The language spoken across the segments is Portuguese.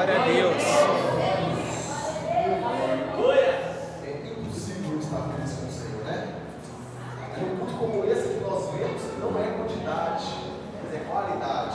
Glória a Deus. É impossível estar feliz com o Senhor, né? É um culto como esse que nós vemos não é quantidade, mas é qualidade.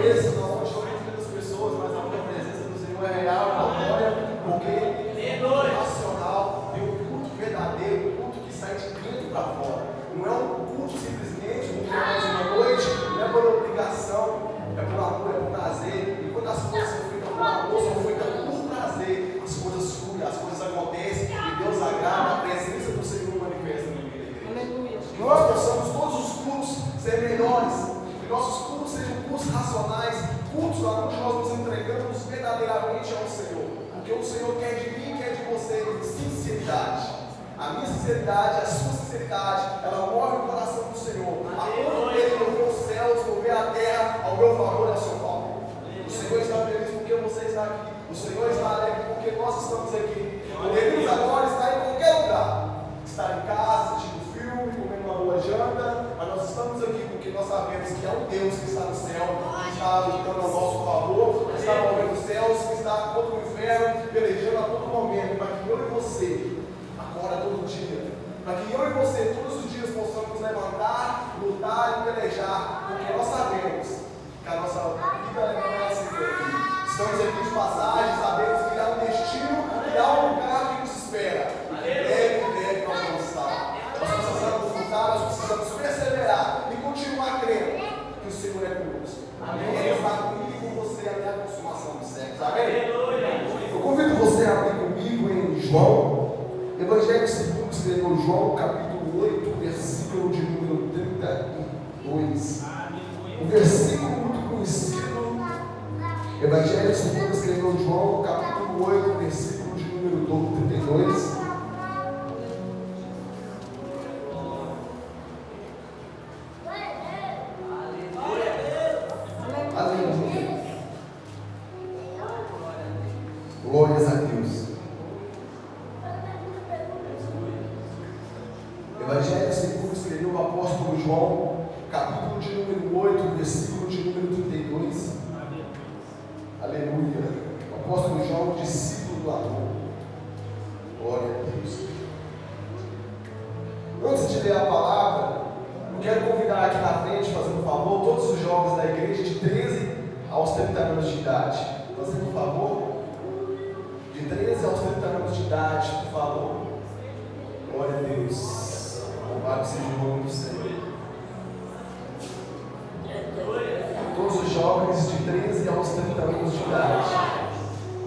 Esse não onde estão muitas pessoas, mas a presença do Senhor é real, notória, porque ele é nacional, tem um culto verdadeiro, um culto que sai de dentro para fora. Não é um culto simplesmente um mais uma noite, não é por obrigação, é por amor, é por prazer. E quando as coisas são feitas por amor, são feitas por prazer, as coisas fluem, as coisas acontecem e Deus agrada, a presença do Senhor manifesta na vida da igreja. Que nós possamos todos os cultos ser melhores, que nossos cultos sejam cultos racionais, cultos onde nós nos entregamos verdadeiramente ao Senhor. Porque o Senhor quer de mim e quer de você sinceridade. A minha sinceridade, a sua sinceridade, ela move o coração do Senhor. A ponto dele mover os céus, mover a terra ao meu favor e ao seu favor. O Senhor está feliz porque você está aqui. O Senhor está alegre porque nós estamos aqui. Podemos agora estar em qualquer lugar. Estar em casa, assistindo filme, comendo uma boa janta. Mas nós estamos aqui porque nós sabemos que é um Deus que está no céu, que está lutando ao nosso favor, que está movendo os céus, que está contra o inferno, pelejando a todo momento, para que eu e você agora todo dia, para que eu e você todos os dias possamos levantar, lutar e pelejar, porque nós sabemos que a nossa vida não é assim aqui. Estamos aqui de passagem, sabemos que há um destino e há um lugar que nos espera. Deve nós vamos estar. Nós precisamos lutar, nós precisamos perseverar e continuar crendo que o Senhor é conosco. Amém. Ele está comigo e com você até a consumação dos séculos. Amém. Eu convido você a abrir comigo em João. Evangelho segundo escreveu João, capítulo 8, versículo de número 32. Um versículo muito conhecido. Evangelho segundo escreveu João, capítulo 8, versículo de número 32. Aleluia. Glórias a Deus. Evangelho segundo escreveu o apóstolo João, capítulo de número 8, versículo de número 32. Aleluia. O apóstolo João, discípulo do amor. Glória a Deus. Antes de ler a palavra, eu quero convidar aqui na frente, fazendo um favor, todos os jovens da igreja de 13 aos 30 anos de idade. Fazendo um favor. De 13 aos 30 anos de idade, por favor. Glória a Deus. Louvado seja o nome do Senhor. Todos os jovens de 13 aos 30 anos de idade.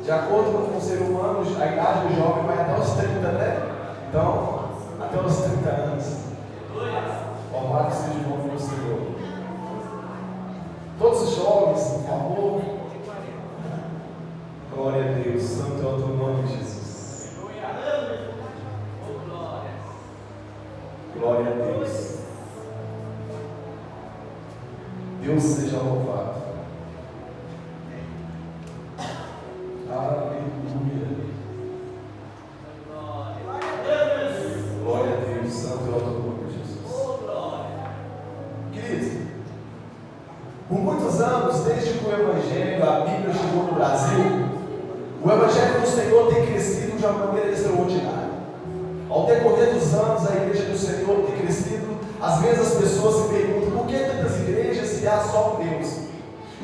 De acordo com o ser humano, a idade do jovem vai até os 30, né? Então, até os 30 anos. Louvado seja o nome do Senhor. Todos os jovens, por favor. Glória a Deus. Santo é o teu nome, Jesus. Glória a Deus. Deus seja louvado. Aleluia. Glória a Deus. Santo é o teu nome, Jesus. Queridos, por muitos anos, desde que o Evangelho, a Bíblia chegou no Brasil, o Evangelho do Senhor tem crescido de uma maneira extraordinária. Ao decorrer dos anos, a igreja do Senhor tem crescido. Às vezes as pessoas se perguntam por que tantas igrejas se há só um Deus.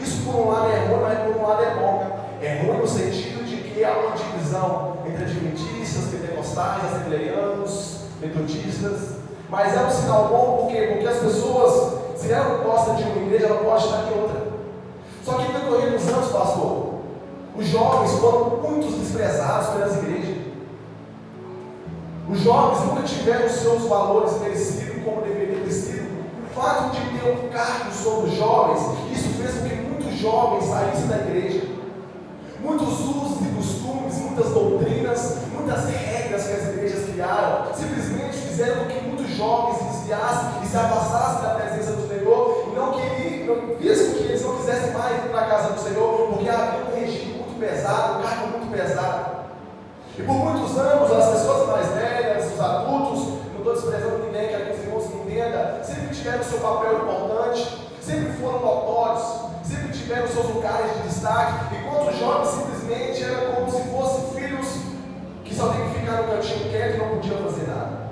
Isso por um lado é ruim, mas por um lado é bom. É ruim no sentido de que há uma divisão entre adventistas, pentecostais, assembleianos, metodistas. Mas é um sinal bom porque as pessoas, se ela gosta de uma igreja, ela pode estar em outra. Só que no decorrer dos anos, pastor, os jovens foram muitos desprezados pelas igrejas. Os jovens nunca tiveram os seus valores merecidos como deveriam ter sido. O fato de ter um cargo sobre os jovens, isso fez com que muitos jovens saíssem da igreja. Muitos usos e costumes, muitas doutrinas, muitas regras que as igrejas criaram, simplesmente fizeram com que muitos jovens se desviassem e se afastassem da presença do Senhor, e não fez com que eles não quisessem mais ir para a casa do Senhor, porque havia um regime muito pesado, um cargo muito pesado. E por muitos anos, as pessoas mais velhas, os adultos, não estou desprezando ninguém, que alguns irmãos me entendam, sempre tiveram seu papel importante, sempre foram notórios, sempre tiveram tiveram seus lugares de destaque, enquanto os jovens simplesmente eram como se fossem filhos que só tem que ficar no cantinho quieto e não podiam fazer nada.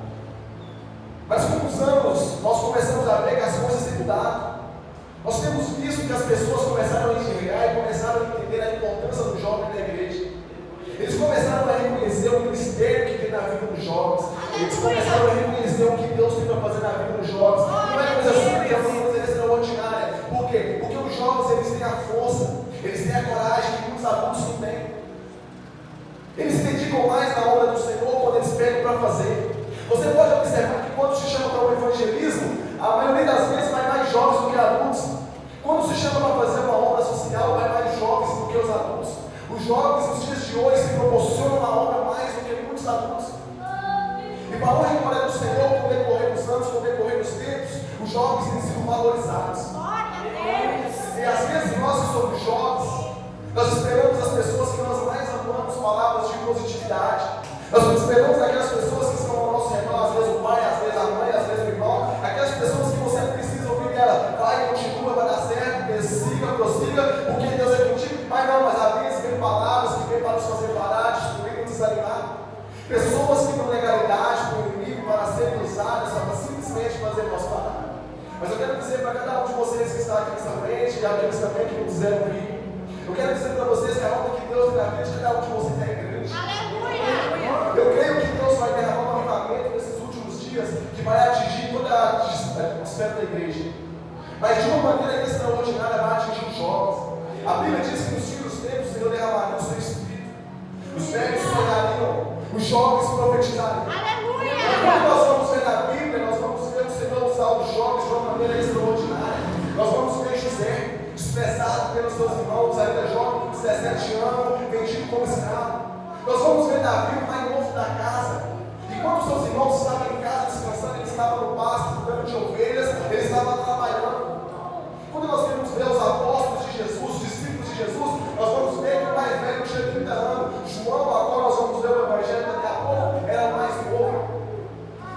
Mas com os anos, nós começamos a ver que as coisas têm mudado. Nós temos visto que as pessoas começaram a enxergar e começaram a entender a importância do jovem na igreja. Eles começaram a reconhecer o ministério que tem na vida dos jovens. Eles começaram a reconhecer o que Deus tem para fazer na vida dos jovens. Não é coisa simples, é uma coisa extraordinária. Por quê? Porque os jovens, eles têm a força, eles têm a coragem que muitos adultos não têm. Eles se dedicam mais na obra do Senhor quando eles pegam para fazer. Você pode observar que quando se chama para o evangelismo, a maioria das vezes vai mais jovens do que adultos. Quando se chama para fazer uma obra social, vai mais jovens do que os adultos. Os jovens nos dias de hoje se proporcionam uma obra mais do que muitos adultos. E para honra e glória do Senhor, com o decorrer dos anos, com o decorrer dos tempos, os jovens têm sido valorizados. E às vezes nós que somos jovens, nós esperamos as pessoas que nós mais amamos palavras de positividade. Nós esperamos aquelas pessoas que estão ao nosso redor, às vezes o pai, às vezes a mãe, às vezes o irmão, aquelas pessoas que você precisa ouvir dela, vai, continua, vai dar certo, siga, prossiga, porque Deus é contigo. Mas não, mas às vezes vem palavras que vêm para nos fazer parar, destruir, desanimar. Pessoas que dão legalidade para o inimigo para serem usadas para simplesmente fazer nós parar. Mas eu quero dizer para cada um de vocês que está aqui nessa frente, e aqueles também que não quiseram vir, eu quero dizer para vocês que a obra que Deus tem na vida de cada um de vocês é grande. Eu creio que Deus vai derramar um avivamento nesses últimos dias que vai atingir toda a esfera da igreja. Mas de uma maneira extraordinária vai atingir os jovens. A Bíblia diz que nos filhos dos tempos o Senhor derramaria o seu espírito. Os velhos sonhariam, os jovens profetizariam. Quando nós vamos ver na Bíblia, nós vamos ver o Senhor usar os jovens de uma maneira extraordinária. Nós vamos ver José, desprezado pelos seus irmãos, ainda jovem, com 17 anos, vendido como escravo. Nós vamos ver Davi, o mais novo da casa. Enquanto seus irmãos estavam em casa descansando, ele estava no pasto, cuidando de ovelhas, ele estava trabalhando. Quando nós vamos ver os apóstolos de Jesus, os discípulos de Jesus, nós vamos ver que o mais velho tinha 30 anos. João, agora nós vamos ver o Evangelho daqui a pouco, era mais novo.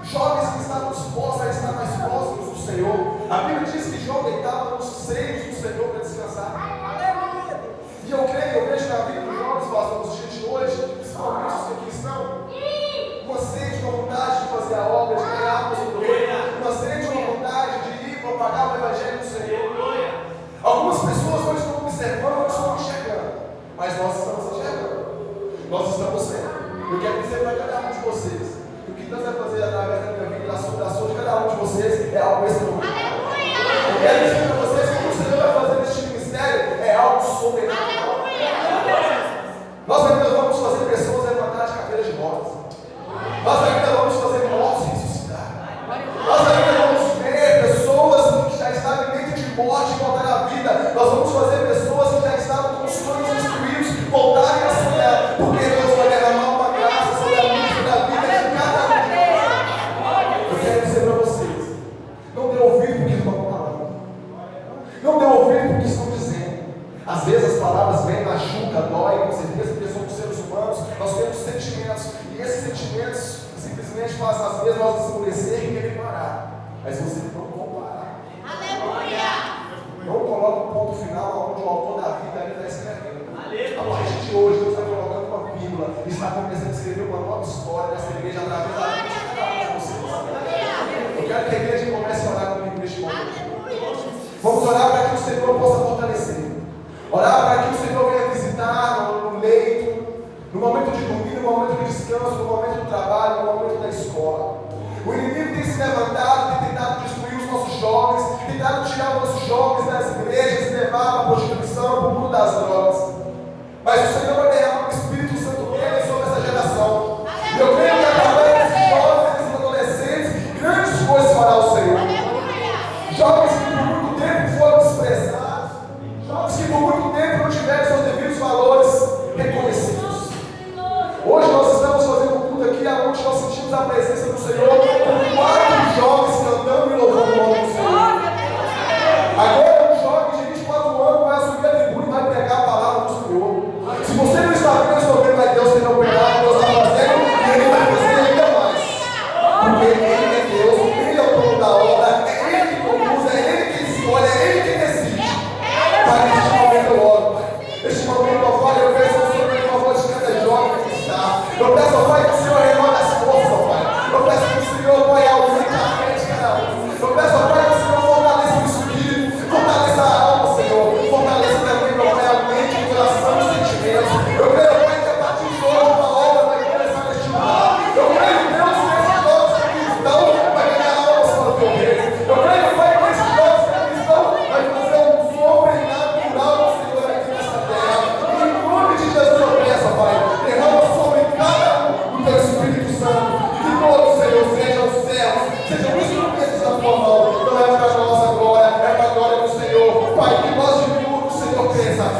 Jovens que estavam dispostos a estar mais próximos do Senhor. A Bíblia diz que João deitava nos seios do Senhor para descansar. E eu creio, eu vejo na vida dos jovens, pastor, nos dias de hoje, principalmente os que aqui estão, uma sede, uma vontade de fazer a obra, de ganhar a pessoa, uma sede, uma vontade de ir propagar o Evangelho do Senhor. Algumas pessoas não estão observando, não estão enxergando, mas nós estamos enxergando, nós estamos vendo. Eu quero dizer para cada um de vocês, que o que Deus vai fazer através da minha vida e da sua de cada um de vocês é algo extraordinário. Eu quero dizer para vocês que o que o Senhor vai fazer neste ministério é algo sobrenatural. Nós ainda vamos fazer pessoas levantar de cadeiras de rodas. Nós ainda vamos fazer mortos ressuscitar. Nós ainda vamos ver pessoas que já estavam dentro de morte voltar à vida. Nós vamos fazer pessoas que já estavam com sonhos destruídos voltarem a sonhar. Porque Deus vai derramar uma graça sobre a vida da vida de cada um de nós. Eu quero dizer para vocês, não dê ouvido porque estão falando. Não dê ouvido porque estão dizendo. Às vezes as palavras vêm, machuca, dói, com certeza, porque somos seres humanos, nós temos sentimentos, e esses sentimentos simplesmente fazem às vezes nós escurecer e querer parar. Mas vocês não vão parar. Aleluia! Não coloca um ponto final onde o autor da vida ainda está escrevendo. A partir de hoje, Deus está colocando uma vírgula e está começando a escrever uma nova história dessa igreja através da vida de cada um de vocês. Eu quero que a igreja comece a orar comigo neste momento. Vamos orar para que o Senhor possa fortalecer. Orar para que o Senhor venha visitar no leito, no momento de dormir, no momento de descanso, no momento do trabalho, no momento da escola. O inimigo tem se levantado, tem tentado destruir os nossos jovens, tentado tirar os nossos jovens das igrejas, levar para a prostituição, para o mundo das drogas. Mas o Senhor vai derramar o Espírito Santo dele sobre essa geração. E eu creio que através desses jovens, desses adolescentes, grandes coisas fará o Senhor. Jovens que por muito tempo foram desprezados, jovens que por muito tempo não tiveram seus devidos valores reconhecidos. Hoje nós estamos fazendo um culto aqui onde nós sentimos a presença do Senhor com 4 jovens cantando e louvando o nome do Senhor. Agora um jovem de 24 anos vai subir a tribuna e vai pregar a palavra do Senhor. Se você não está vendo, estou vendo, vai Deus ter operado, Deus está fazendo e Ele vai fazer ainda mais. Porque Ele é Deus, Ele é o dono da obra, é Ele que conduz, é Ele que escolhe, é Ele que decide. Para que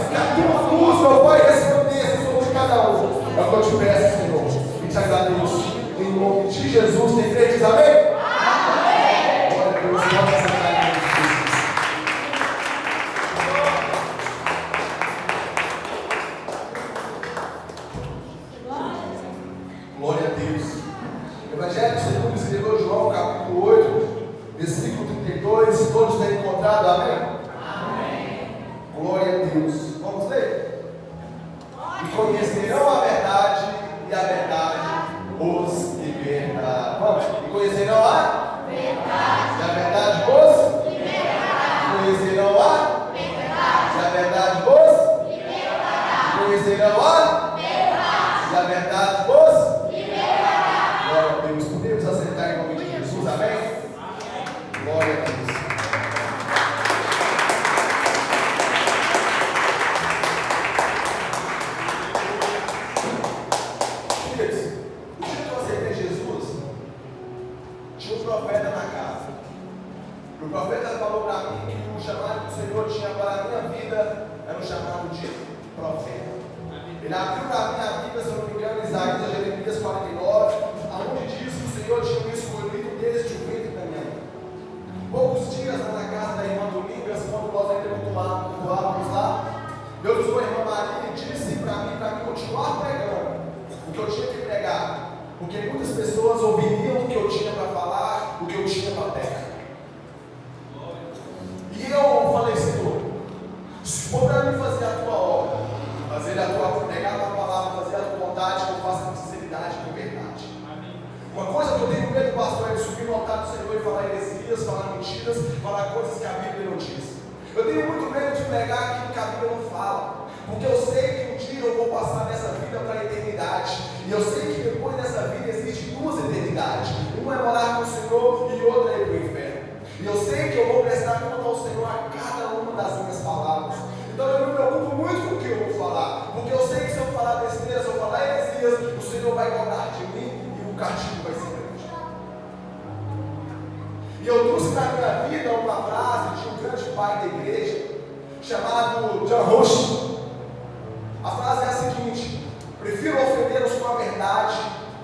Que a tua luz, meu Pai, resplandeça sobre cada um. É o que eu te peço, Senhor. E te agradeço. Em nome de Jesus, tem crentes, amém? Amém. Glória a Deus, pode sentar em nome de Jesus. Glória a Deus. Evangelho segundo escreveu João, capítulo 8, versículo 32. Todos têm encontrado, amém? Amém. Glória a Deus. Vamos ler? E conhecerão a verdade, e a verdade os libertará. Vamos? E conhecerão a verdade, e a verdade os libertará. Conhecerão a verdade, e a verdade os libertará. Conhecerão a verdade, e a verdade os libertará. Glória a Deus. Podemos assentar em nome de Jesus, amém? Glória a Deus. Profeta na casa. O profeta falou para mim que o chamado que o Senhor tinha para a minha vida era um chamado de profeta. Ele abriu para mim a Bíblia, se eu não me engano, Isaías, Jeremias 49, aonde diz que o Senhor tinha me escolhido desde o ventre da minha mãe. Poucos dias lá na casa da irmã Domingas, quando nós ainda cultuávamos lá, Deus usou a irmã Maria e disse para mim continuar pregando o que eu tinha que pregar. Porque muitas pessoas ouviriam o que eu tinha para falar, o que eu tinha para pregar. E eu falei, Senhor, se for para mim fazer a tua obra, fazer a tua, pregar a tua palavra, fazer a tua vontade, que eu faça com sinceridade e com verdade. Uma coisa que eu tenho medo, pastor, é de subir no altar do Senhor e falar heresias, falar mentiras, falar coisas que a Bíblia não diz. Eu tenho muito medo de pregar aquilo que a Bíblia não fala. Porque eu sei que um dia eu vou passar nessa vida para a eternidade. E eu sei que depois dessa vida existe duas eternidades. Uma é morar com o Senhor e outra é ir para o inferno. E eu sei que eu vou prestar conta ao Senhor a cada uma das minhas palavras. Então eu me preocupo muito com o que eu vou falar. Porque eu sei que se eu falar besteira, se eu falar heresias, o Senhor vai cobrar de mim e o castigo vai ser grande. E eu trouxe na minha vida uma frase de um grande pai da igreja chamado John Roche. A frase é a seguinte: prefiro ofendê-los com a verdade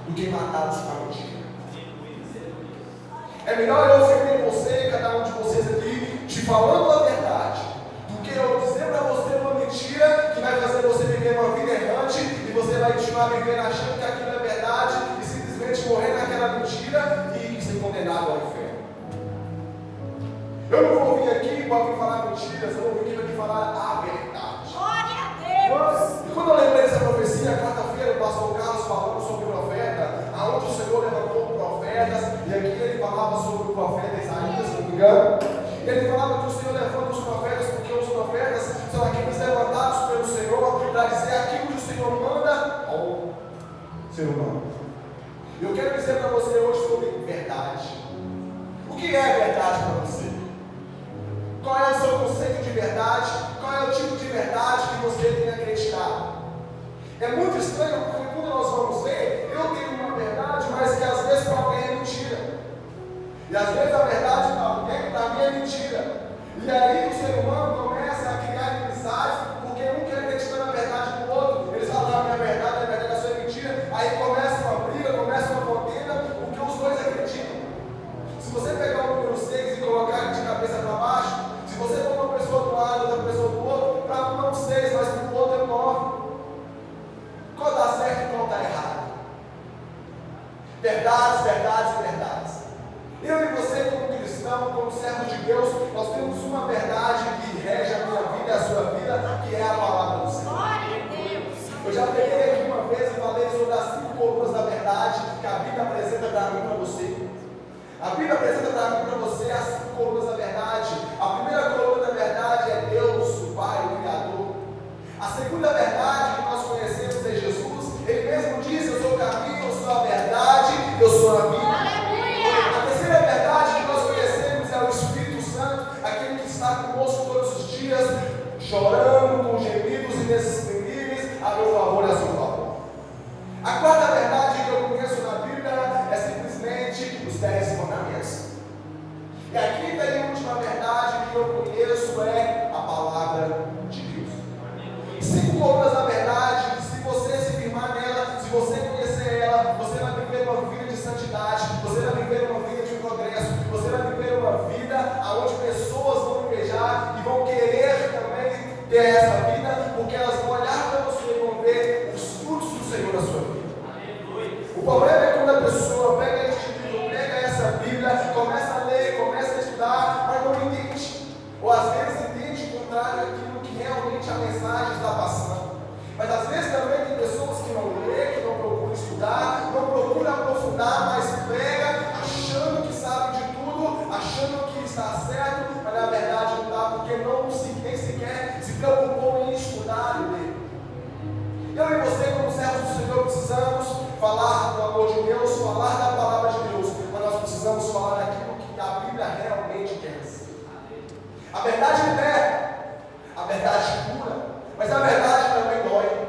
do que matá-los com a mentira. É melhor eu ofender você, cada um de vocês aqui, te falando a verdade, do que eu dizer para você uma mentira que vai fazer você viver uma vida errante e você vai continuar vivendo achando que aquilo é verdade e simplesmente morrer naquela mentira e ser condenado ao inferno. Eu não vou vir aqui para falar mentiras, eu vou vir aqui para falar a verdade. E quando eu lembrei dessa profecia, quarta-feira, o pastor Carlos falando sobre o profeta, aonde o Senhor levantou profetas, e aqui ele falava sobre o profeta Isaías, se não me engano. Ele falava que o Senhor levanta os profetas, porque os profetas são aqueles levantados pelo Senhor para dizer aquilo que o Senhor manda ao ser humano. Eu quero dizer para você hoje sobre verdade. O que é verdade para você? Qual é o seu conceito de verdade? Qual é o tipo de verdade que você tem acreditado? É muito estranho porque quando nós vamos ver, eu tenho uma verdade, mas que às vezes para alguém é mentira. E às vezes a verdade para alguém, para mim, é mentira. E aí o ser humano começa a criar inimizades porque um quer acreditar na verdade do outro. Eles falam, a minha verdade, a verdade, a sua é mentira. Aí começa uma briga, começa uma contenda, porque os dois acreditam. Se você pegar o número 6 e colocar ele de cabeça para baixo, se você for uma pessoa do lado e outra pessoa do outro, para um é um 6, mas para o outro é um 9. Qual está certo e qual está errado? Verdades, verdades, verdades. Eu e você, como cristão, como servo de Deus, nós temos uma verdade que rege a minha vida e a sua vida, que é a palavra do Senhor. Eu já peguei aqui uma vez e falei sobre as 5 colunas da verdade que a Bíblia apresenta para mim e para você. A Bíblia apresenta para mim e para você as 5 colunas da verdade. A primeira coluna da verdade é Deus, o Pai, o Criador. A segunda verdade que nós conhecemos é Jesus. Ele mesmo diz: eu sou o caminho, eu sou a verdade, eu sou a vida. A terceira verdade que nós conhecemos é o Espírito Santo, aquele que está conosco todos os dias, chorando com gemidos inexprimíveis a meu favor e a seu favor. A quarta verdade que eu conheço na Bíblia é simplesmente os 10 mandamentos. E a quinta e última verdade que eu conheço é a palavra de Deus. 5 colunas da verdade, se você se firmar nela, se você conhecer ela, você vai viver uma vida de santidade, você vai viver uma vida de progresso, você vai viver uma vida onde pessoas vão invejar e vão querer também ter essa vida, porque elas vão olhar para você e vão ver os frutos do Senhor na sua vida. O problema é quando a pessoa pega este livro, pega essa Bíblia, começa a ler, começa a estudar, mas não entende. Ou às vezes entende o contrário daquilo que realmente a mensagem está passando. Mas às vezes também tem pessoas que não lêem, que não procuram estudar, não procuram aprofundar, mas prega achando que sabe de tudo, achando que está certo, mas na verdade não está, porque nem sequer se preocupou em estudar e ler. Eu e você, como servos do Senhor, precisamos falar do amor de Deus, falar da palavra de Deus, mas nós precisamos falar daquilo que a Bíblia realmente quer dizer. A verdade liberta, a verdade cura, mas a verdade também dói.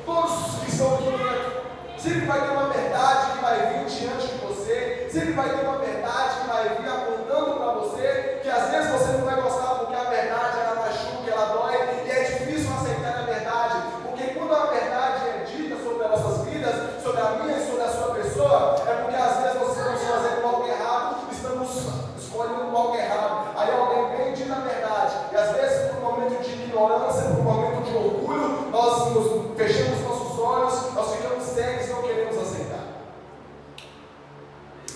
Todos que estão aqui dentro, sempre vai ter uma verdade que vai vir diante de você, sempre vai ter uma verdade que vai vir apontando para você, que às vezes você não vai gostar porque a verdade ela machuca, ela dói, e é difícil aceitar a verdade, porque quando a verdade é dita sobre as nossas vidas, sobre a minha e sobre a sua pessoa, é porque às vezes nós estamos fazendo algo errado, estamos escolhendo algo errado, aí alguém vem e diz a verdade, e às vezes por um momento de ignorância, por um momento de orgulho, nós nos fechamos nossos olhos, nós ficamos cegos e não queremos aceitar.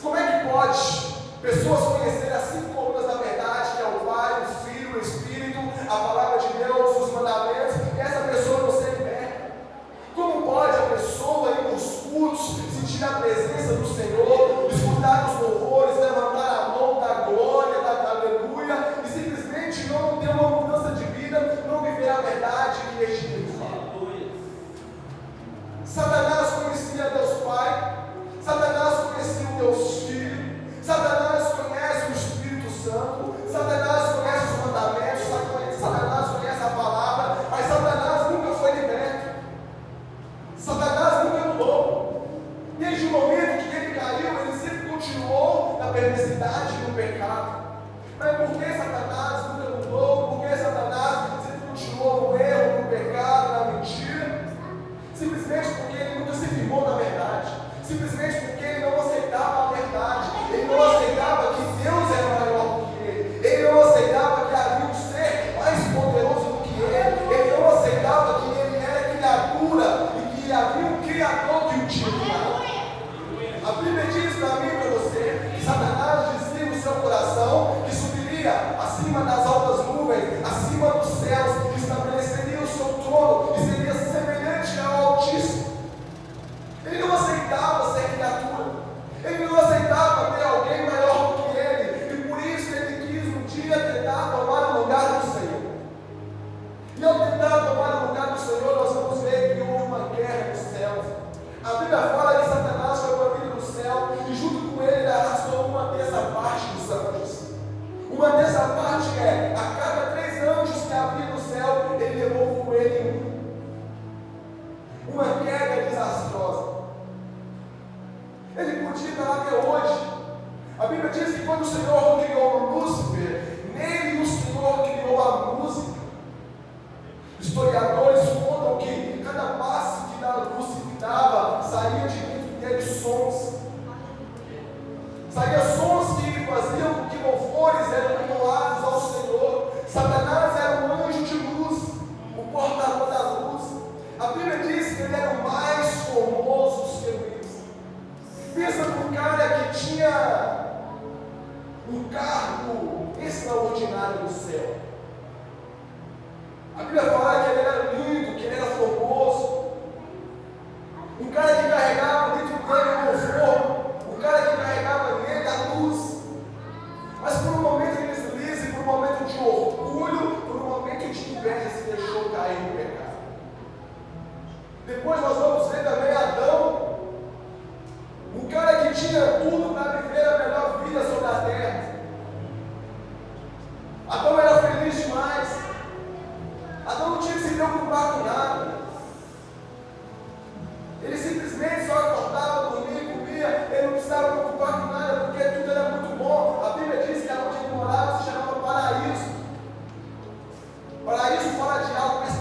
Como é que pode pessoas conhecerem as 5 colunas da verdade, que é o Pai, o Filho, o Espírito, a palavra de Deus, os mandamentos, e essa pessoa não ser liberta? Como pode a pessoa ir nos cultos, sentir a presença do Senhor, escutar os louvores, levantar a mão, dar glória, dar aleluia, e simplesmente não ter uma mudança de vida, não viver a verdade que este livro fala? Satanás conhecia Deus Pai, Satanás conhecia o Deus Filho, Satanás conhece o Espírito Santo, Satanás conhece os mandamentos, Satanás conhece a palavra, mas Satanás nunca foi liberto. Satanás nunca mudou. Desde o momento que ele caiu, ele sempre continuou na perversidade e no pecado. Mas por que Satanás nunca mudou? Por que Satanás sempre continuou no erro, no pecado, na mentira? Simplesmente porque ele nunca se firmou na verdade. Simplesmente porque ele não aceitava a verdade. Ele não aceitava que Deus era maior do que ele. Ele não aceitava que havia um ser mais poderoso do que ele. Ele não aceitava que ele era criatura e que havia um Criador que o tinha criado. A Bíblia diz para mim e para você que Satanás dizia no seu coração que subiria acima das altas nuvens, acima dos céus, estabeleceria o seu trono e seria semelhante ao Altíssimo. Ele não aceitava ser criatura, ele não aceitava ter alguém maior do que ele, e por isso ele quis um dia tentar tomar o lugar do Senhor. E ao tentar tomar o lugar do Senhor, nós vamos ver que houve uma guerra nos céus. A Bíblia fala que Satanás foi banido do céu e junto com ele arrastou 1/3 parte dos anjos. 1/3 parte é, a cada 3 anjos que havia no céu, ele levou com ele uma queda desastrosa. Ele podia estar até hoje. A Bíblia diz que quando o Senhor criou Lúcifer, nele o Senhor criou a música. Historiadores contam que cada passo que Lúcifer dava, saía de dentro dele sons. Saía sons que faziam com que louvores eram entoados ao Senhor. Satanás era um anjo de luz, o portador da luz. A Bíblia diz que ele era o mais formoso dos querubins. Pensa num cara que tinha um cargo extraordinário no céu. A Bíblia fala que ele era lindo, que ele era formoso. Um cara que carregava dentro dele o louvor. Um cara que carregava nele a luz. Mas por um momento de deslize, por um momento de orgulho, por um momento de inveja, se deixou cair no pecado. Depois nós vamos ver também Adão. Um cara que tinha tudo para viver a melhor vida sobre a terra. Adão era feliz demais. Adão não tinha que se preocupar com nada. Ele simplesmente só acordava, dormia, comia. Ele não precisava se preocupar com nada, porque tudo era muito bom. A Bíblia diz que onde ele morava se chamava paraíso. Paraíso fala de algo mais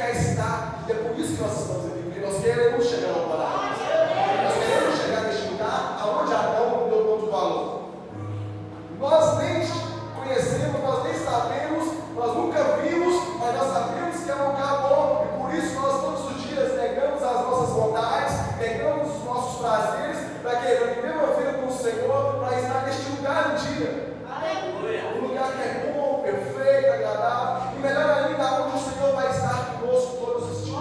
quer estar, e é por isso que nós estamos aqui, porque nós queremos chegar ao paraíso. Nós queremos chegar neste lugar aonde Adão não deu tanto valor. Nós nem conhecemos, nós nem sabemos, nós nunca vimos, mas nós sabemos que é um lugar bom, e por isso nós todos os dias negamos as nossas vontades, negamos os nossos prazeres, para viver uma vida com o Senhor, para estar neste lugar um dia. Um lugar que é bom, perfeito, agradável, e melhor ainda, onde o Senhor vai estar conosco todos os dias.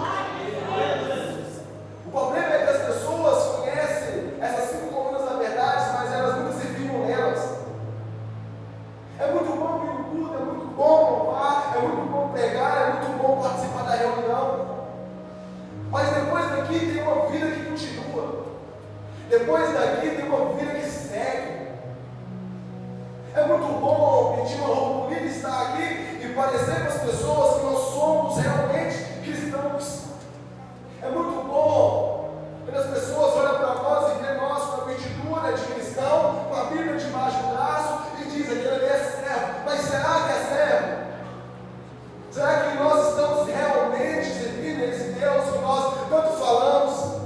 O problema é que as pessoas conhecem essas 5 colunas da verdade, mas elas nunca se firmam nelas. É muito bom vir no culto, é muito bom louvar, é muito bom pregar, é muito bom participar da reunião. Mas depois daqui tem uma vida que continua. Depois daqui tem uma vida que segue. É muito bom pedir uma roupa bonita, estar aqui e parecer para as pessoas que nós somos realmente cristãos. É muito bom quando as pessoas olham para nós e veem nós com a vestidura de cristão, com a Bíblia debaixo do braço e dizem que ele é servo. Mas será que é servo? Será que nós estamos realmente servindo a esse Deus que nós tanto falamos?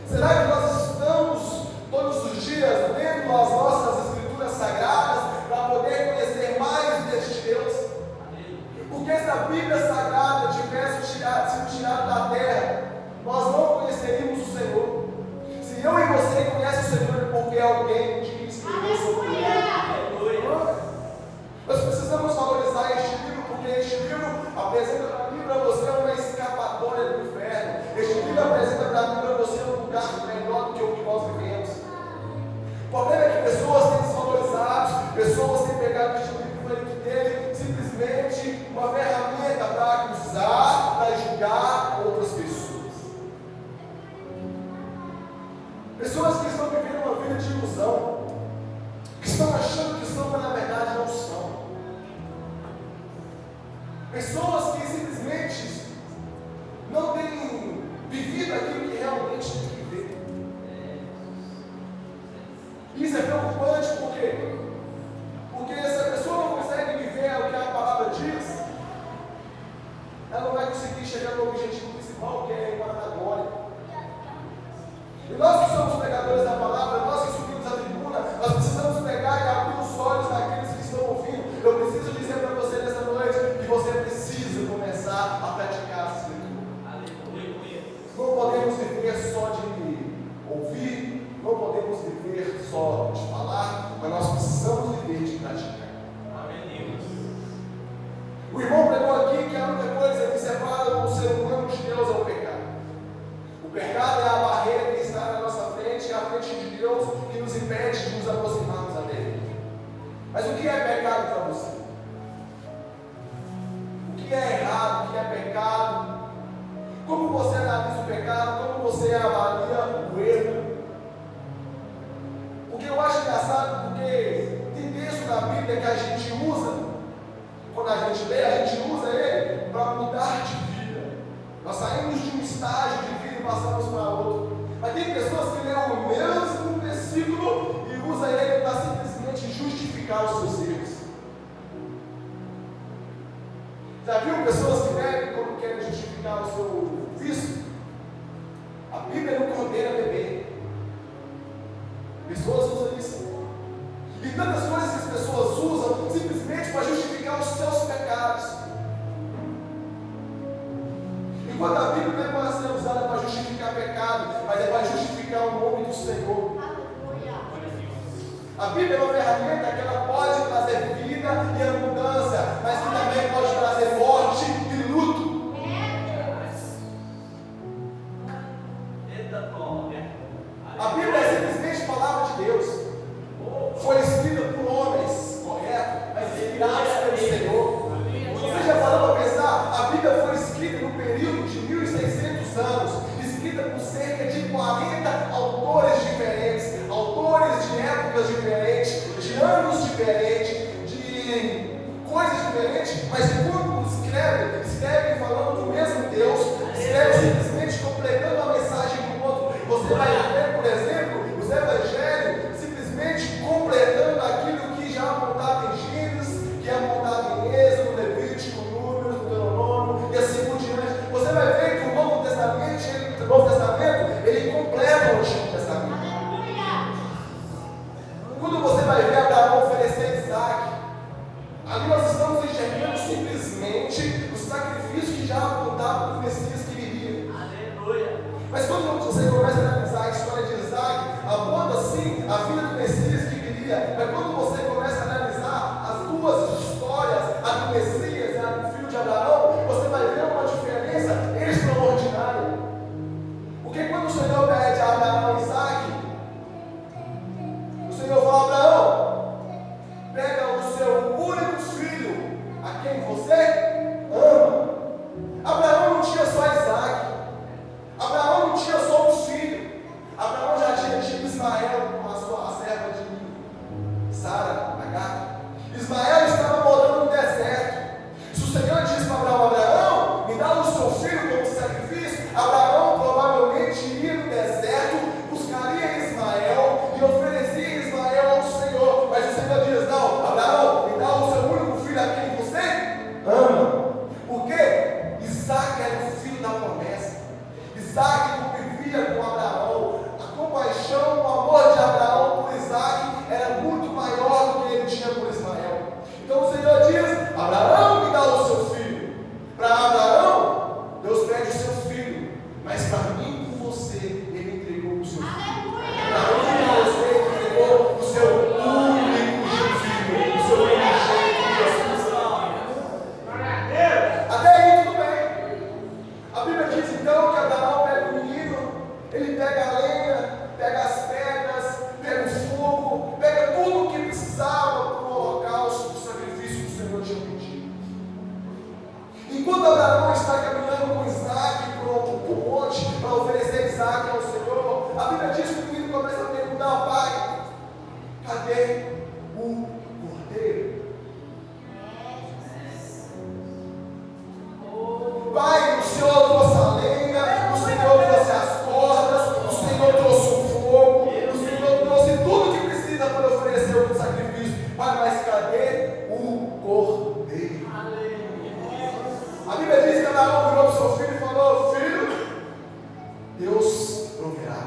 Será que nós estamos todos os dias lendo as nossas escrituras sagradas para poder conhecer mais deste Deus? Porque se a Bíblia Sagrada tivesse sido tirada da terra, nós não conheceríamos o Senhor. Se eu e você conhecem o Senhor, é porque alguém tinha escrito sobre ele. Nós precisamos valorizar este livro, porque este livro apresenta para mim e para você uma escapatória do inferno. Este livro apresenta para mim e para você um lugar melhor do que o que nós vivemos. O problema é que pessoas têm desvalorizado, pessoas têm pegado este livro e feito dele simplesmente uma ferramenta para acusar, para julgar outras pessoas. Pessoas que estão vivendo uma vida de ilusão, que estão achando que são, mas na verdade não são. Pessoas que simplesmente não têm vivido aquilo que realmente tem que viver. Isso é preocupante, por quê? Porque se a pessoa não consegue viver o que a palavra diz, ela não vai conseguir chegar no objetivo principal, que é ir para a glória. E nós que somos pregadores da palavra, nós que subimos a tribuna, nós precisamos pegar e abrir os olhos daqueles que estão ouvindo. Eu preciso dizer para você nessa noite que você precisa começar a praticar a escritura. Não podemos viver só de ouvir, não podemos viver só de falar, mas nós precisamos viver de praticar. O irmão pregou aqui que a única coisa que separa o ser humano de Deus é o pecado. O pecado é a barreira que está na nossa frente, é a frente de Deus que nos impede de nos aproximarmos dele. Mas o que é pecado para você? O que é errado? O que é pecado? Como você analisa o pecado? Como você avalia o erro? Porque eu acho engraçado, porque tem texto da Bíblia que a gente usa, quando a gente lê, a gente usa ele para mudar de vida. Nós saímos de um estágio de vida e passamos para outro. Mas tem pessoas que leem o mesmo versículo e usam ele para simplesmente justificar os seus erros. Já viu pessoas que bebem quando querem justificar o seu vício? A Bíblia não condena beber. Pessoas usam isso. E tantas coisas que as pessoas usam simplesmente para justificar os seus pecados. Enquanto a Bíblia não é para ser usada para justificar pecado, mas é para justificar o nome do Senhor. A Bíblia é uma ferramenta que ela pode trazer vida e abundância, mas que também pode trazer morte e luto. A Bíblia é simplesmente palavra de Deus. Foi escrita por homens, correto? Mas inspirados pelo Senhor. Você já parou para pensar? A Bíblia foi escrita no período de 1600 anos, escrita por cerca de 40 autores diferentes, autores de épocas diferentes, de anos diferentes, de coisas diferentes, mas quando escreve falando do mesmo Deus, escreve simplesmente completando a mensagem do outro. Você vai ver, por exemplo, os evangelhos simplesmente completando aquilo que já apontava em Gênesis, que é apontado em Êxodo, Levítico, Números, Deuteronômio e assim por diante. Você simplesmente o sacrifício que já apontava para o Messias que viria. Mas quando você começa a analisar a história de Isaac, aponta sim a vida do Messias que viria. Mas quando você começa a analisar as duas histórias, a do Messias e a do filho de Abraão, você vai ver uma diferença extraordinária. Porque quando o Senhor pede a Abraão e Isaac, o Senhor fala: Abraão, pega o seu único filho, a quem você ama. Abraão não tinha só Isaac. Abraão não tinha só um filho. Abraão já tinha tido Ismael com a sua serva de Sara, Agar. Ismael estava morando no deserto. Se o Senhor disse para Abraão: Abraão, me dá o seu filho como sacrifício, Abraão provavelmente iria no deserto, buscaria Ismael e oferecia Ismael ao Senhor. Mas o Senhor diz: não, Abraão, me dá o seu único filho a quem você ama. Por quê? Isaac era o filho da promessa. Isaac convivia com Abraão. A compaixão, o amor de Abraão por Isaac era muito maior do que ele tinha por Ismael. Então o Senhor diz: Abraão, me dá o seu filho. Para Abraão, Deus pede o seu filho. Mas para mim e você, ele entregou o seu filho. Para mim e você, ele entregou o seu único filho, o seu unigênito Jesus. Até aí tudo bem. A Bíblia diz então que Abraão pega o menino, ele pega a lenha, pega as pedras, pega o fogo, pega tudo o que precisava para o holocausto, para o sacrifício que o Senhor tinha pedido. Enquanto Abraão está caminhando com Isaac para o monte para oferecer Isaac ao Senhor, a Bíblia diz que o menino começa a perguntar: pai, cadê o cordeiro? Pai, o Senhor trouxe a lenha, o Senhor trouxe as cordas, o Senhor trouxe o fogo, o Senhor trouxe tudo que precisa para oferecer o sacrifício. Pai, mas cadê o cordeiro? A Bíblia diz que Abraão virou para o seu filho e falou: filho, Deus proverá.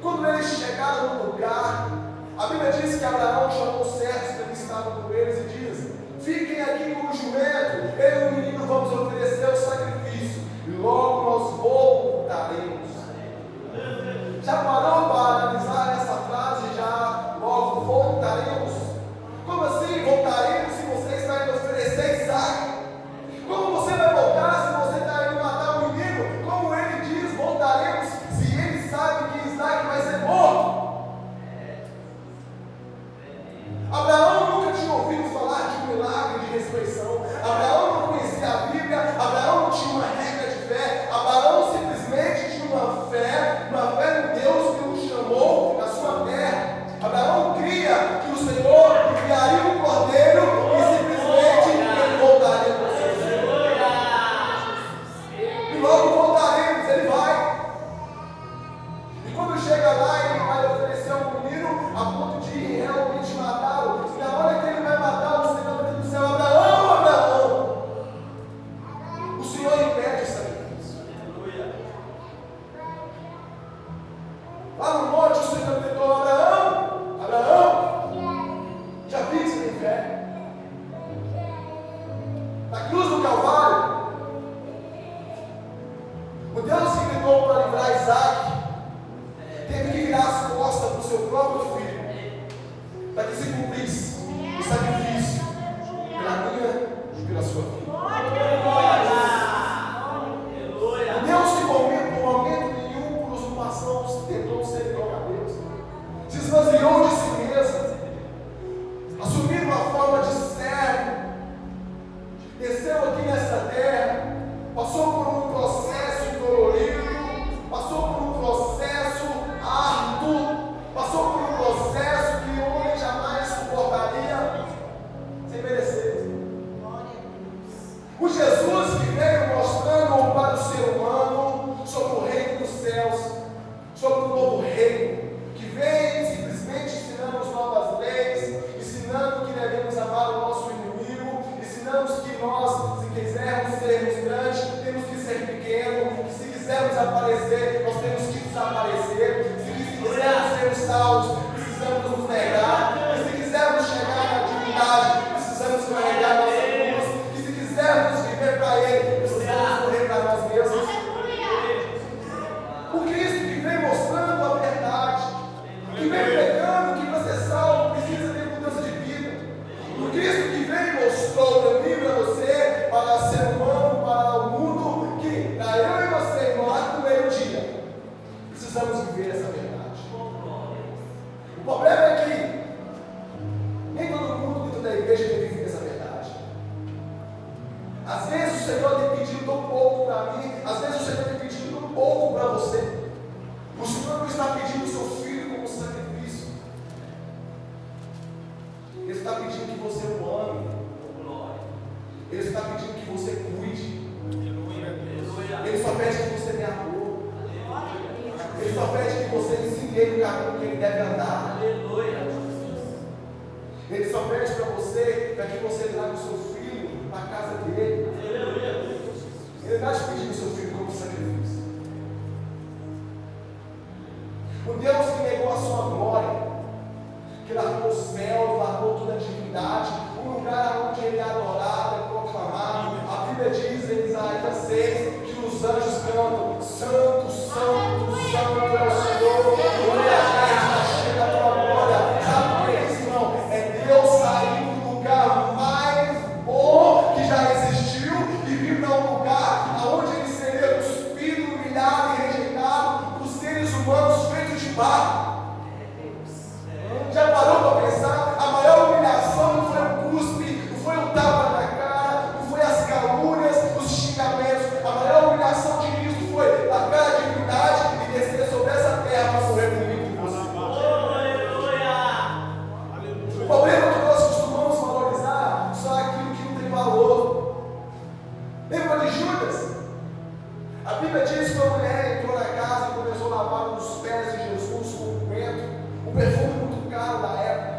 Quando eles chegaram no lugar, a Bíblia diz que Abraão chamou os servos que estavam com eles e diz: fiquem aqui com o jumento, eu e o menino vamos oferecer o sacrifício, e logo nós voltaremos. Já parou para analisar essa frase? Já logo voltaremos? Como assim voltaremos se você está indo oferecer Isaac? Como você vai voltar se você está indo matar o menino? Como ele diz voltaremos se ele sabe que Isaac vai ser morto? Abraão nunca tinha ouvido falar de um milagre de ressurreição. Abraão não conhecia a Bíblia. Abraão não tinha uma regra de fé. Abraão simplesmente tinha uma fé no Deus que o chamou da sua terra. Abraão cria que o Senhor enviaria um cordeiro e simplesmente ele voltaria para o seu filho. E logo voltaremos, ele vai. E quando chega lá, ele vai oferecer um menino a ponto de realmente matá-lo. E na hora que ele vai matar, o Senhor diz do céu: Abraão, Abraão, o Senhor impede o sacrifício. Lá no monte, o Senhor gritou: Abraão, Abraão, já vi que você tem fé. Na cruz do Calvário, o Deus que gritou para livrar Isaac teve que virar as costas para o seu próprio filho, para que se cumprisse o sacrifício pela minha e pela sua vida. O Deus que por momento nenhum, por usurpação, tentou ser igual a Deus, se esvaziou de si mesmo, assumiu uma forma de servo, desceu aqui nessa terra, passou por um processo dolorido, passou por um processo árduo, passou por um processo que o homem jamais suportaria sem merecer. O Jesus que veio mostrando para o ser humano sobre o reino dos céus, sobre o novo reino, que vem simplesmente ensinando novas leis, ensinando que devemos amar o nosso inimigo, ensinando que nós, se quisermos sermos grandes, temos que ser pequenos, que se quisermos aparecer, nós temos que desaparecer, se quisermos ser salvos, precisamos nos negar, e se quisermos chegar na divindade, precisamos carregar para mim. Às vezes o Senhor está pedindo pouco para você. O Senhor não está pedindo o seu filho como sacrifício. Ele está pedindo que você o ame. Ele está pedindo que você cuide. Ele só pede que você dê amor. Ele só pede que você ensine ele o caminho que ele deve andar. Ele só pede para você, para que você traga o seu filho para a casa dele. Ele está te pedindo o seu filho como sacrifício. O Deus que negou a sua glória, que largou os céus, largou toda a divindade, um lugar onde ele é adorado, é proclamado. A Bíblia diz em Isaías 6 que os anjos cantam: Santo, Santo, Santo é o Senhor, onde a terra chega a tua glória. Sabe o que é isso, irmão? É Deus sair do lugar mais bom que já existiu e vir para um lugar onde ele seria cuspido, humilhado e rejeitado por seres humanos feitos de barro. Já parou para pensar? A maior humilhação não foi o cuspe, não foi o tapa na cara, não foi as calúnias, os xingamentos. A maior humilhação de Cristo foi largar a divindade e descer sobre essa terra para morrer comigo. O problema é que nós costumamos valorizar só aquilo que não tem valor. Lembra de Judas? A Bíblia diz que uma mulher entrou na casa e começou a lavar os pés de Jesus com um perfume muito caro da época.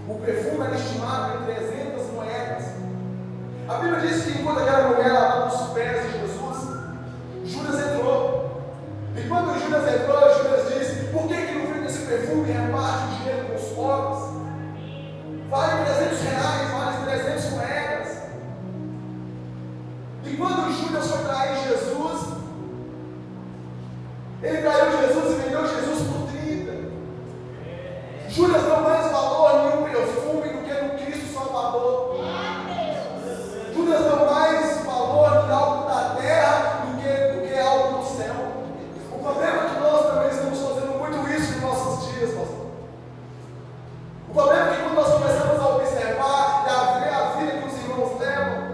O perfume era estimado em 300 moedas. A Bíblia diz que enquanto aquela mulher lavava os pés de Jesus, Judas entrou. E quando Judas entrou, Judas disse: por que não vende esse perfume e reparte o dinheiro com os pobres? Vale 300 reais, vale 300 moedas. E quando Judas foi trair Jesus, ele traiu Jesus e vendeu Jesus por 30. Judas deu mais valor em um perfume do que no Cristo Salvador. Judas deu mais valor em algo da terra do que algo do céu. O problema é que nós também estamos fazendo muito isso nos nossos dias, pastor. O problema é que quando nós começamos a observar e a ver a vida que os irmãos levam,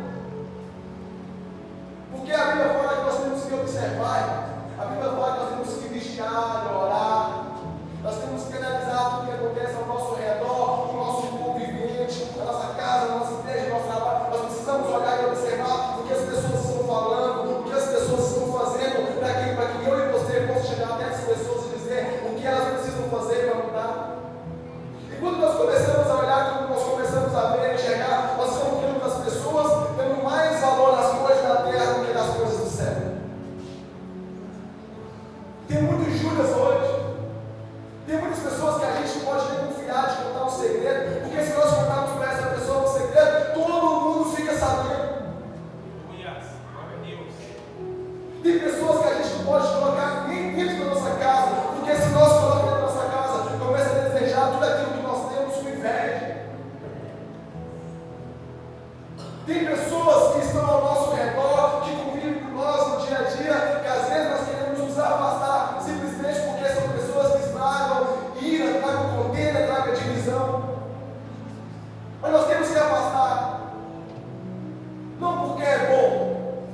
porque a Bíblia fala que nós temos que observar, irmãos. A Bíblia fala que nós temos que vigiar, orar. Nós temos que analisar tudo que acontece ao nosso redor, no nosso convivente, na nossa casa, na nossa igreja, no nosso trabalho. Nós precisamos olhar e observar o que as pessoas estão falando, o que as pessoas estão fazendo, para que eu e você possamos chegar até as pessoas e dizer o que elas precisam fazer para mudar. E quando nós começamos a olhar, quando nós começamos a ver, enxergar, nós estamos vendo as pessoas tendo mais valor nas coisas da terra do que nas coisas do céu. Tem muitos Judas hoje. Tem muitas pessoas que a gente não pode nem confiar de contar um segredo, porque se nós contarmos para essa pessoa um segredo, todo mundo fica sabendo. Tem pessoas que a gente não pode colocar nem dentro da nossa casa, porque se nós colocarmos dentro da nossa casa, começa a desejar tudo aquilo que nós temos com inveja. Tem pessoas que estão ao nosso redor, que convivem com nós no dia a dia, que às vezes nós queremos nos afastar, simplesmente porque são pessoas que estragam ira, tragam contenda, tragam divisão. Mas nós temos que afastar. Não porque é bom,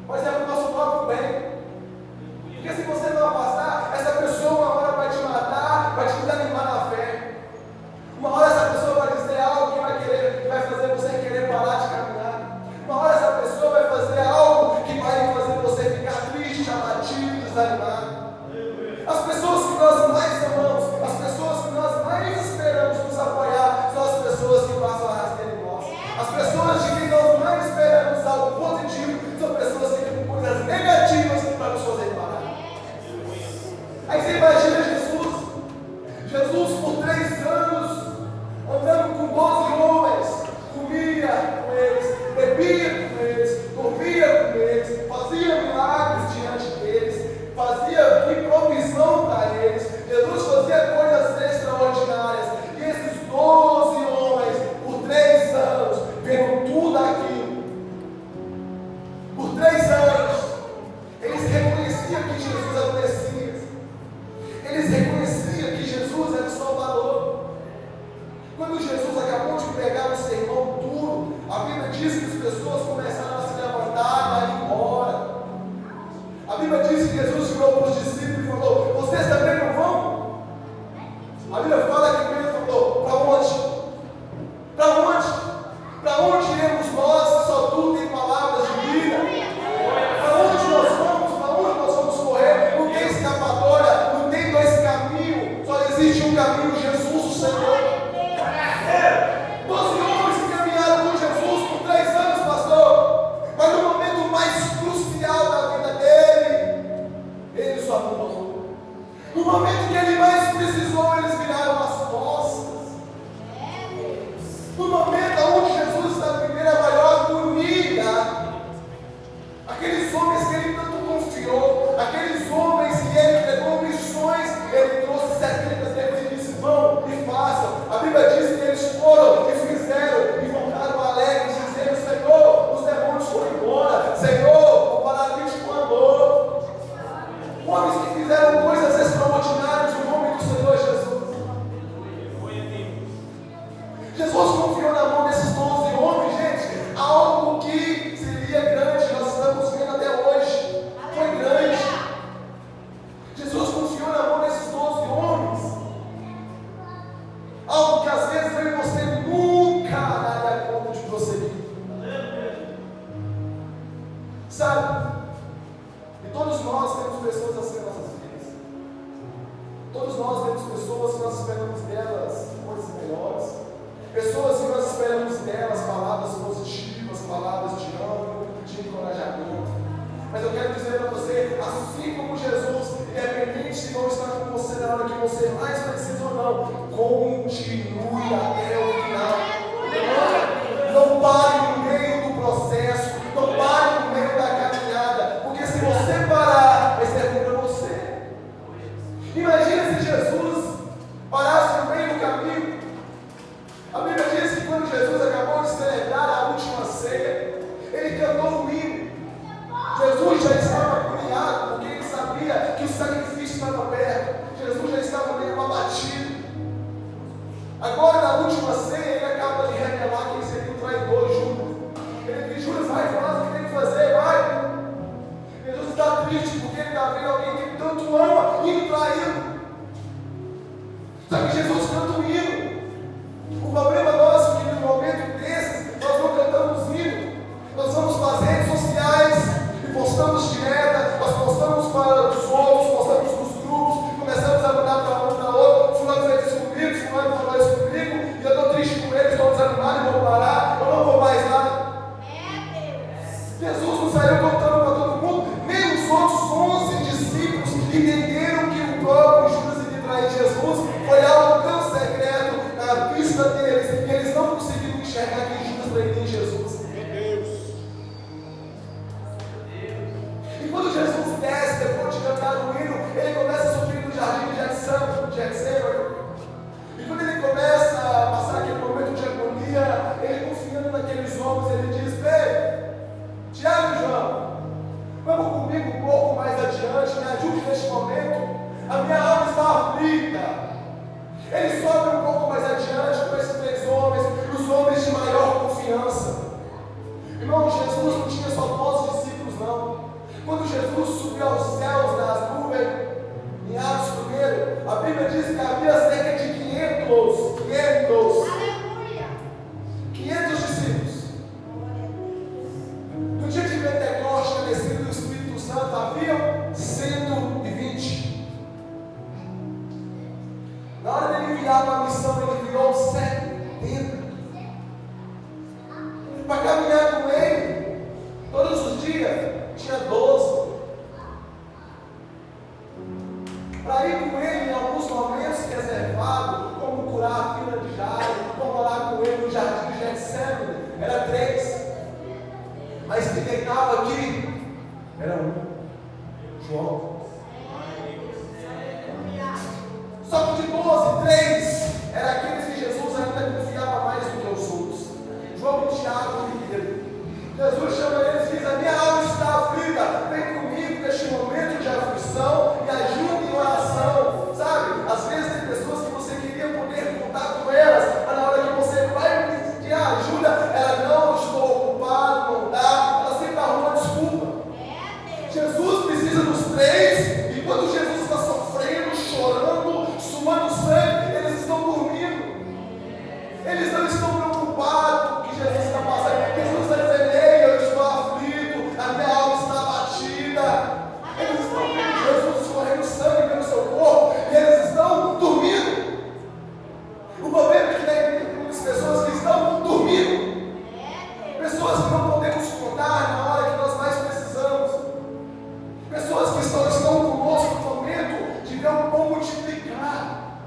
mas é para o nosso próprio bem. Porque se você não afastar, essa pessoa uma hora vai te matar, vai te desanimar na fé. Uma hora essa pessoa vai dizer algo que vai fazer você querer parar de caminhar. Uma hora essa pessoa vai fazer algo assim como Jesus, independente se vão estar com você na hora que você mais precisa ou não, continue até o final. Não pare no meio do processo, não pare no meio da caminhada, porque se você parar, vai ser ruim para você. Imagina se Jesus parasse no meio do caminho. A Bíblia diz que quando Jesus acabou de celebrar a última ceia, ele cantou um hino. Jesus já estava agoniado, porque ele sabia que o sacrifício estava perto. Jesus já estava meio abatido. Agora, na última ceia, ele acaba de revelar quem seria o traidor, Judas. Ele diz: Judas, vai, faz o que tem que fazer, vai. Jesus está triste porque ele está vendo alguém que ele tanto ama indo traí-lo. Só que Jesus canta um hino. O problema nosso é que no momento desses, nós não cantamos hino. Nós vamos para as redes sociais e postamos dieta, nós postamos para os outros, postamos nos grupos, começamos a mandar para um para outro. Fulano fez isso comigo, fulano falou isso comigo, e eu estou triste com eles, estou desanimado e vou parar, eu não vou mais lá. Jesus não saiu contando para todo mundo, nem os outros 11 discípulos entenderam que o próprio Judas iria trair Jesus. Foi algo tão secreto na vista deles que eles não conseguiram enxergar que Judas trairia Jesus. E quando Jesus desce, depois de cantar o hino, ele começa a subir no jardim de Getsemane. E quando ele começa a passar aquele momento de agonia, ele confiando naqueles homens, ele diz: Ei, Tiago e João, vamos comigo um pouco mais adiante, me ajude neste momento. A minha alma está aflita. Ele sobe um pouco mais adiante com esses 3 homens, os homens de maior confiança. Irmão, Jesus não tinha só 12 discípulos, não. Quando Jesus subiu aos céus nas nuvens, em Atos 1, a Bíblia diz que havia cerca de 500 discípulos. No dia de Pentecostes, descido do Espírito Santo, haviam 120. Na hora dele enviar uma missão, ele enviou 70. Para caminhar com ele, todos os dias, tinha 12. Para ir com ele em alguns momentos reservados, como curar a filha de Jairo, como orar com ele no jardim de Getsemane, era 3. Mas quem deitava aqui era um, João. Só que de 12, 3 era aqueles que Jesus ainda confiava mais do que os outros. João, Tiago e Pedro. Jesus chama eles e diz: a minha alma está aflita, vem comigo neste momento de aflição e ajude em oração. Sabe, às vezes tem pessoas que você queria poder contar com elas, mas na hora que você vai pedir ajuda, ela: não, estou ocupado, não dá, ela sempre arruma desculpa. Jesus precisa dos 3, e quando Jesus está sofrendo, chorando, suando sangue, eles estão dormindo. Eles não estão preocupados com o que Jesus está passando. Jesus está dizendo: ei, eu estou aflito, a minha alma está abatida. Eles estão vendo Jesus escorrendo sangue pelo seu corpo e eles estão dormindo. O problema é que tem muitas pessoas que estão dormindo, pessoas que não podemos contar na hora que nós mais precisamos, pessoas que estão conosco no momento de ver o pão multiplicar,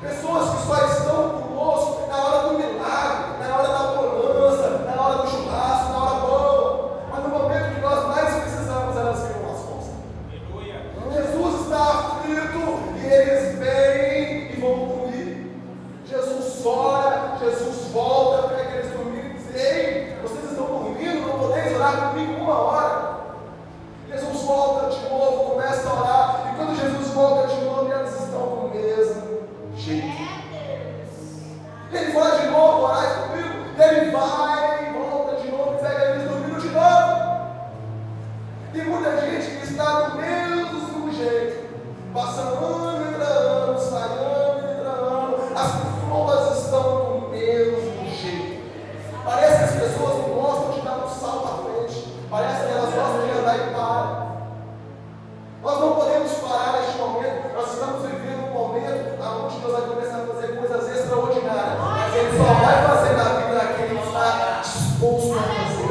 pessoas que só estão conosco na hora do milagre, na hora da bonança, na hora do churrasco, na hora boa, mas no momento que nós mais precisamos, elas viram as costas. Jesus está aflito e eles vêm e vão dormir. Jesus ora, Jesus volta para aqueles dormirem e diz: ei, vocês estão dormindo, não podeis orar comigo 1 hora. Jesus volta de novo, começa a orar, e quando Jesus volta de novo, eles estão do mesmo jeito. Ele vai de novo orar comigo, e ele vai e volta de novo, e pega eles dormindo de novo. Tem muita gente que está do mesmo jeito, passando ano e ano, sai ano e ano, as pessoas estão do mesmo jeito. Parece que as pessoas não gostam de dar um salto à frente, parece que elas gostam de andar e parar. Nós não podemos parar neste momento, nós estamos vivendo um momento onde Deus vai começar a fazer coisas extraordinárias, mas Ele só vai fazer na vida daquele que está disposto a fazer.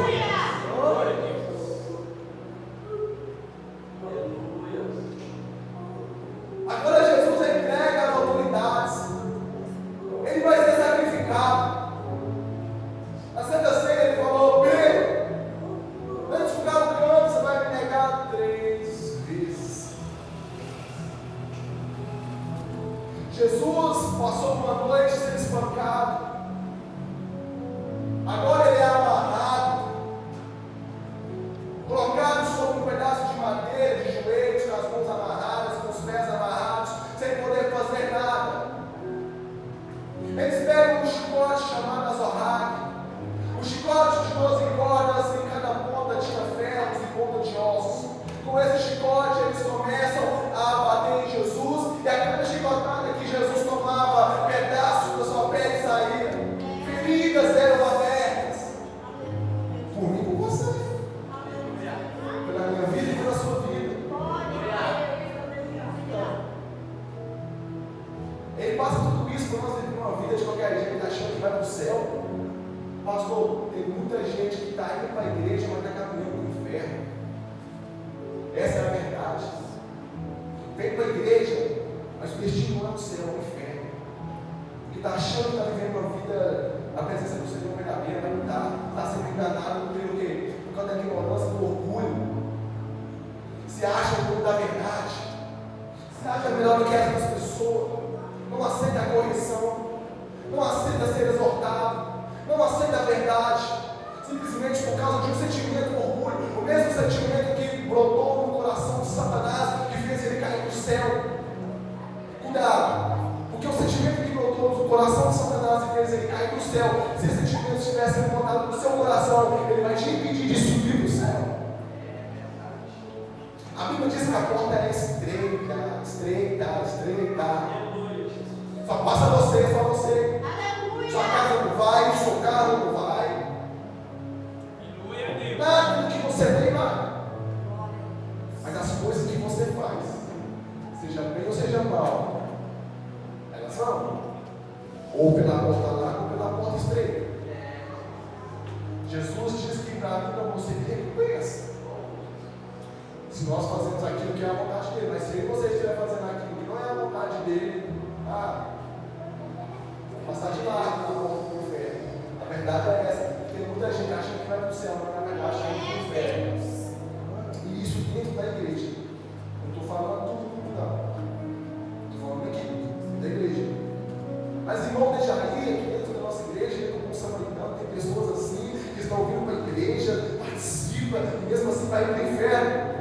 chicote de 12 cordas, em cada ponta tinha ferros e ponta de ossos. Com esse chicote eles começam a bater em Jesus, e a cada chicotada que Jesus tomava, pedaços da sua pele saíam, feridas eram abertas. Por mim e por você, pela minha vida e pela sua vida. Ele passa tudo isso para nós viver uma vida de qualquer jeito, achando que vai para o céu. Pastor, tem muita gente que está indo para a igreja, mas está caminhando para o inferno. Essa é a verdade. Vem para a igreja, mas o destino não é o céu, é o inferno. Porque está achando que está vivendo uma vida, a presença do Senhor verdadeira, mas não está sendo enganado pelo quê? Por causa da ignorância, do orgulho. Se acha o dono da verdade, se acha melhor do que as outras pessoas, não aceita a correção, não aceita ser exortado, não aceita a verdade, simplesmente por causa de um sentimento de orgulho, o mesmo sentimento que brotou no coração de Satanás, que fez ele cair do céu. Cuidado, porque o sentimento que brotou no coração de Satanás e fez ele cair do céu, se esse sentimento estivesse implantado no seu coração, ele vai te impedir de subir do céu. A Bíblia diz que a porta é estreita, estreita, estreita. Só passa você, só você. Sua casa não vai, seu carro não vai. Nada do que você tem vai. Mas as coisas que você faz, seja bem ou seja mal, elas vão. Ou pela porta larga ou pela porta estreita. Jesus diz que para mim não você tem recompensa. Se nós fazemos aquilo que é a vontade dele, mas se você estiver fazendo aquilo que não é a vontade dele, passar de lado no inferno. A verdade é essa. Tem muita gente que acha que vai para o céu, mas na verdade acha que vai para o inferno. E isso dentro da igreja. Não estou falando tudo, não. Estou falando aqui, dentro da igreja. Mas irmão, deixa aí, aqui dentro da nossa igreja, dentro do samaritano, tem pessoas assim, que estão vindo para a igreja, participam, e mesmo assim vai para o inferno.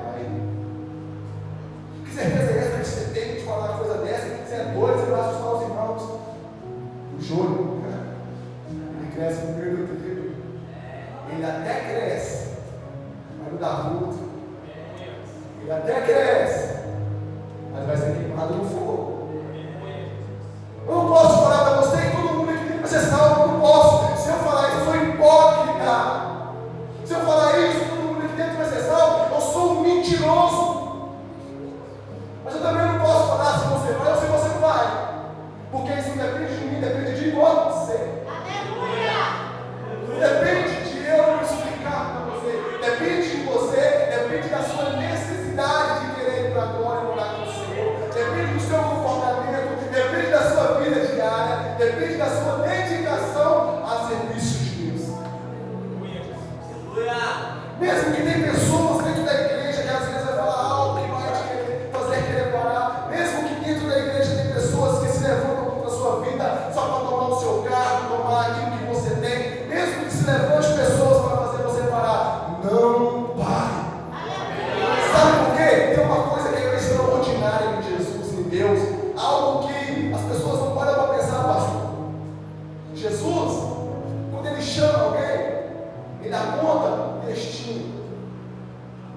Que certeza é essa que você tem de falar uma coisa dessa? Você é doido, você vai assustar os irmãos. O joio, ele cresce no meio do trigo. Ele até cresce, mas não dá fruto. Ele até cresce, mas vai ser queimado no fogo. Eu não posso falar para você que todo mundo aqui tem que ser salvo. Não posso. Se eu falar isso, eu sou hipócrita. Se eu falar isso, todo mundo aqui dentro vai ser salvo, eu sou um mentiroso. Mas eu também não posso falar se você vai ou se você não vai. Porque isso não depende de mim, depende de você. Aleluia! Depende de eu explicar para você. Depende de você, depende da sua necessidade de querer ir para a glória e morar com o Senhor. Depende do seu comportamento, depende da sua vida diária, depende da sua dedicação a serviço de Deus. Mesmo que tem pessoas dentro da igreja que às vezes vai falar algo que vai te fazer querer parar, mesmo que dentro da igreja tem pessoas que se levantam contra a sua vida só para tomar o seu carro, tomar aquilo que você tem, mesmo que se levante pessoas para fazer você parar, não pare. Sabe por quê? Tem uma coisa que é extraordinária em Jesus, em Deus, algo que as pessoas não param para pensar, pastor. Jesus, quando ele chama alguém, ele aponta destino.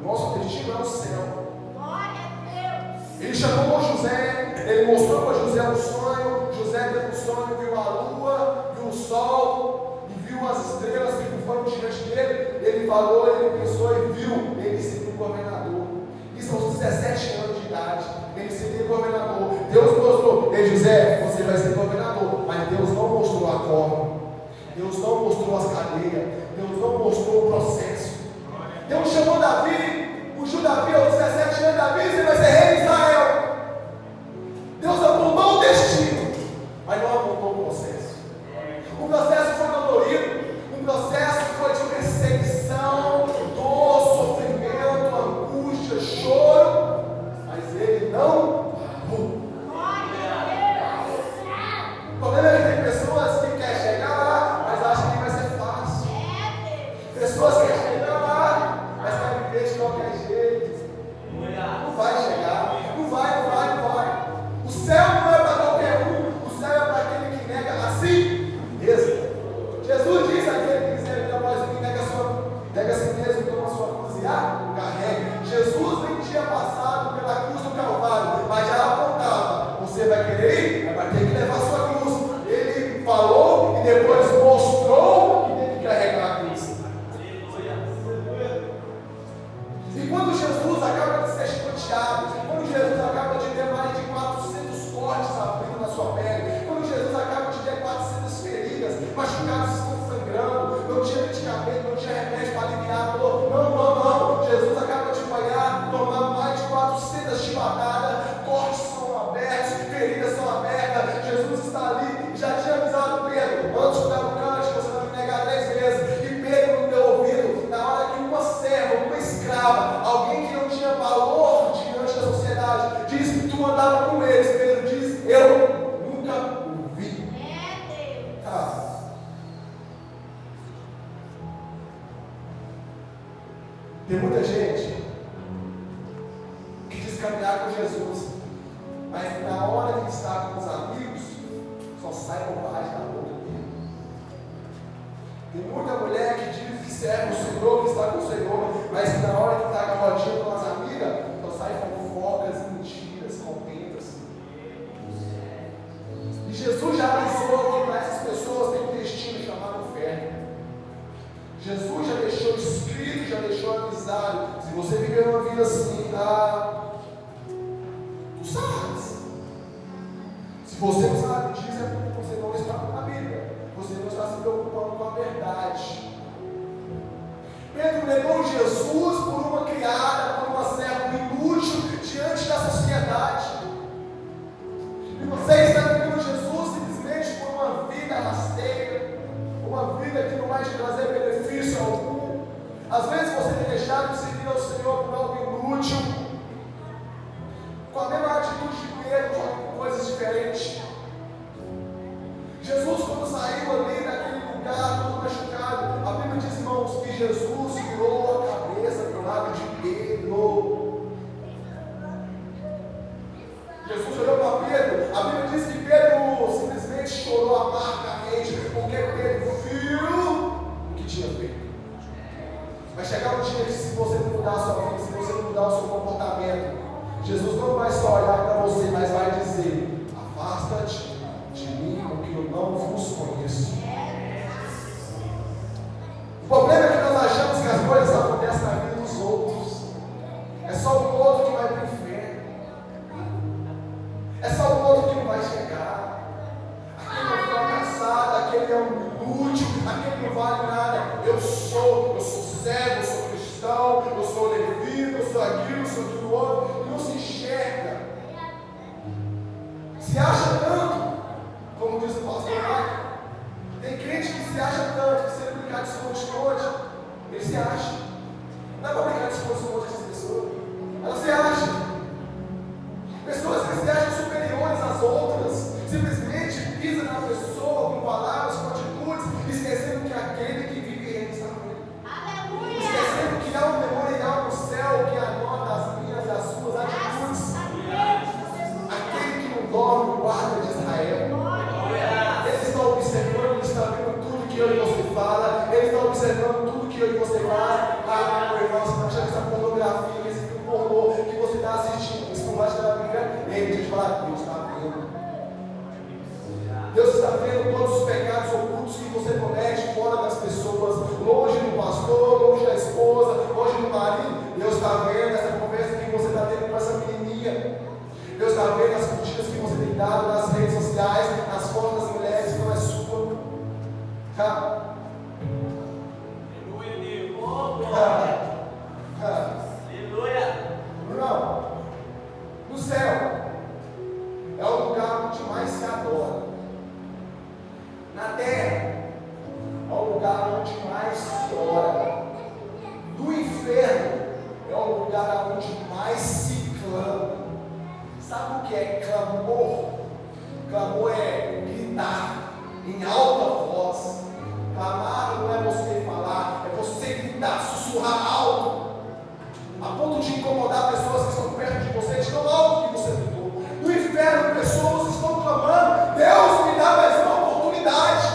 Nosso destino é o céu. Ele chamou José, ele mostrou para José um sonho. José teve um sonho, viu a lua, viu o sol, e viu as estrelas que foram diante dele. Ele falou, ele pensou e viu, ele seria um governador. Isso aos 17 anos de idade, ele seria governador. Deus mostrou, ei José, você vai ser governador, mas Deus não mostrou a forma, Deus não mostrou as cadeias, Deus não mostrou o processo. Deus chamou Davi, ungiu Davi aos 17 anos, Davi, você vai ser rei de Israel. Deus apontou o destino, mas não apontou o processo. O processo foi dolorido, o processo foi de perseguição, dor, sofrimento, angústia, choro, mas ele não parou. O problema é que tem pessoas que querem chegar lá, mas acham que vai ser fácil. Pessoas que querem chegar lá, mas querem viver de qualquer jeito. Não vai chegar, não vai. O céu não é para qualquer um, o céu é para aquele que nega a si mesmo. Jesus disse: aquele que quiser vir após mim, Tem muita gente que diz caminhar com Jesus, mas na hora que está com os amigos, só sai bobagem da boca dele. Tem muita mulher que diz que serve o Senhor, que está com o Senhor, mas que na hora que está com a rodinha com as amigas, só sai fofocas, mentiras, contentas. E Jesus já avisou que para essas pessoas tem um destino chamado inferno. Jesus já deixou escrito, já deixou avisado. Se você viver uma vida assim, tu sabes. Se você não sabe disso, é porque você não está com a Bíblia. Você não está se preocupando com a verdade. Pedro negou Jesus por uma criada, por uma serva inútil diante da sociedade. E você está negando Jesus simplesmente por uma vida rasteira, uma vida que não vai te trazer benefício algum. Às vezes você tem deixado de servir ao Senhor por algo inútil, com a mesma atitude de Pedro, só com coisas diferentes. Jesus, quando saiu ali daquele lugar todo machucado, a Bíblia diz, irmãos, que Jesus virou a cabeça para o lado de Pedro. Jesus olhou para Pedro, a Bíblia diz que Pedro simplesmente chorou amargamente, porque Pedro viu o que tinha feito. Vai chegar um dia que, se você não mudar a sua vida, se você não mudar o seu comportamento, Jesus não vai só olhar para você, mas vai dizer: afasta-te de mim, porque eu não vos conheço. O problema é que nós achamos que as coisas acontecem na vida dos outros. É só o outro que vai para o inferno. É só o outro que não vai chegar. Aquele é um fracassado, aquele é um inútil, aquele não vale nada. Eu sou cego, eu sou cristão, eu sou levita, eu sou aquilo outro. E não se enxerga. Se acha tanto, como diz o pastor Michael. Tem crente que se acha tanto, que se ele brincar de esconde-esconde, ele se acha. Não é para brincar de esconde-esconde com essa pessoa. Ela se acha. Pessoas que se acham superiores às outras, simplesmente pisam na pessoa com palavras, com atitudes, esquecendo que aquele que vive ele está com ele. Aleluia! Esquecendo que há um memorial no céu que anota as minhas e as suas atitudes. Aquele que não dorme, o guarda de Israel. Ele está observando, ele está vendo tudo que eu e você fala, ele está observando tudo que eu e você faz. Meu irmão, você está achando essa pornografia, esse filme pornô que você está assistindo, isso não vai te dar brincadeira. Ele diz: Deus está vendo. Deus está vendo todos os pecados ocultos que você comete fora das pessoas, longe do pastor, longe da esposa, longe do marido. Deus está vendo essa conversa que você está tendo com essa menininha. Deus está vendo as curtidas que você tem dado nas redes sociais, nas fotos das mulheres que não é sua. Aleluia! Irmão, no céu é o lugar onde mais se adora. Na terra é o lugar onde mais se ora. No inferno é o lugar onde mais se clama. Sabe o que é clamor? Clamor é gritar em alta voz. Clamar não é você falar, é você gritar, sussurrar alto, a ponto de incomodar pessoas que estão perto de você, de tão alto que você gritou. No inferno, pessoas estão clamando: Deus, me dá mais uma oportunidade.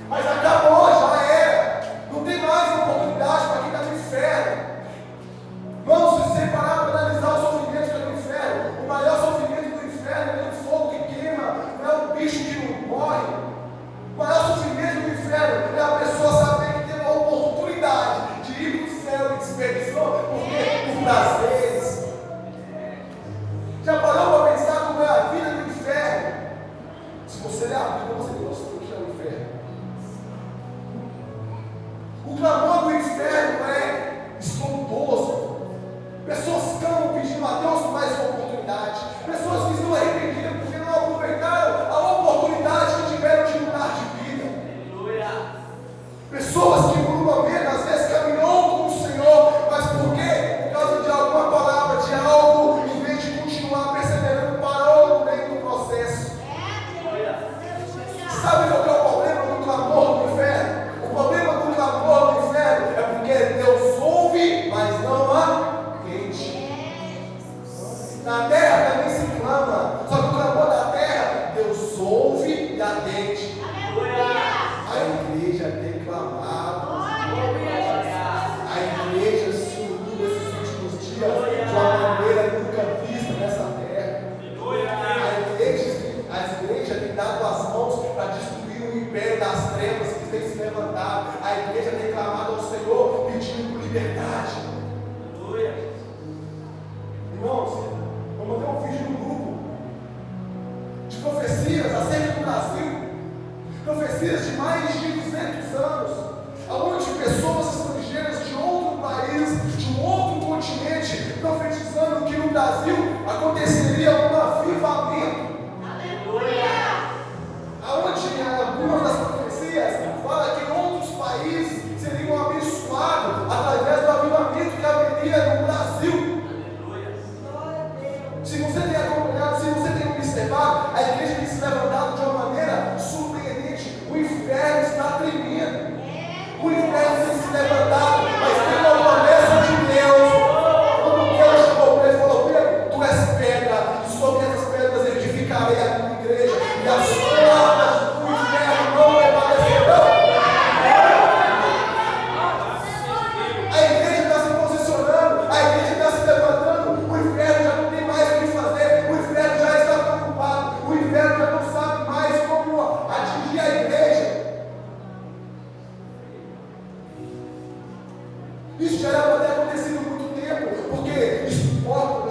Mas acabou, já era. Não tem mais oportunidade para quem está no inferno. Vamos se separar para analisar o sofrimento que é no inferno. O maior sofrimento do inferno não é o fogo que queima, não é o bicho que não morre. O maior sofrimento do inferno é a pessoa saber que tem uma Isso já era para ter acontecido há muito tempo, porque isso importa.